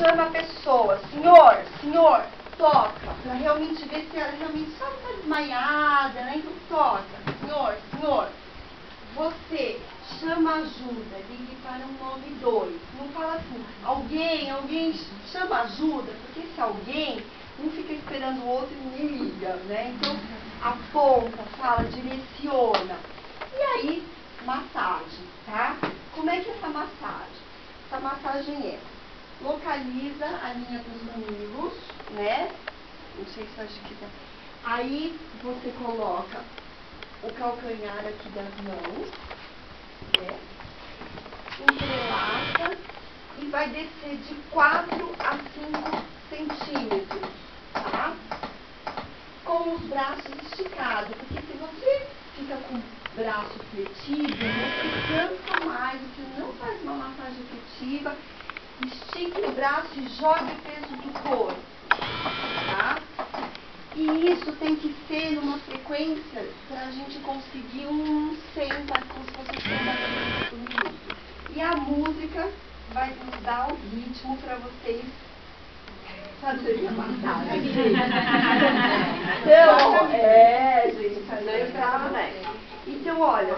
chama a pessoa, senhor, toca, para realmente ver se ela realmente só está desmaiada, né? Então toca, senhor, você chama ajuda, ligue para o 92. Não fala assim, alguém chama ajuda, porque esse alguém não fica esperando o outro e nem liga, né? Então aponta, fala, direciona. E aí, massagem, tá? Como é que é essa massagem? Essa massagem é, localiza a linha dos mamilos, né? Não sei se acho que tá. Aí você coloca o calcanhar aqui das mãos, né? Entrelaça e vai descer de 4 a 5 centímetros, tá? Com os braços esticados, porque se você fica com o braço fletido, você cansa mais, você não faz uma massagem efetiva. Estique o braço e jogue o peso do corpo, tá? E isso tem que ser numa frequência para a gente conseguir um 100, como se fosse 100 batimentos por minuto. E a música vai nos dar o ritmo para vocês fazerem a massagem. Então, gente, então olha,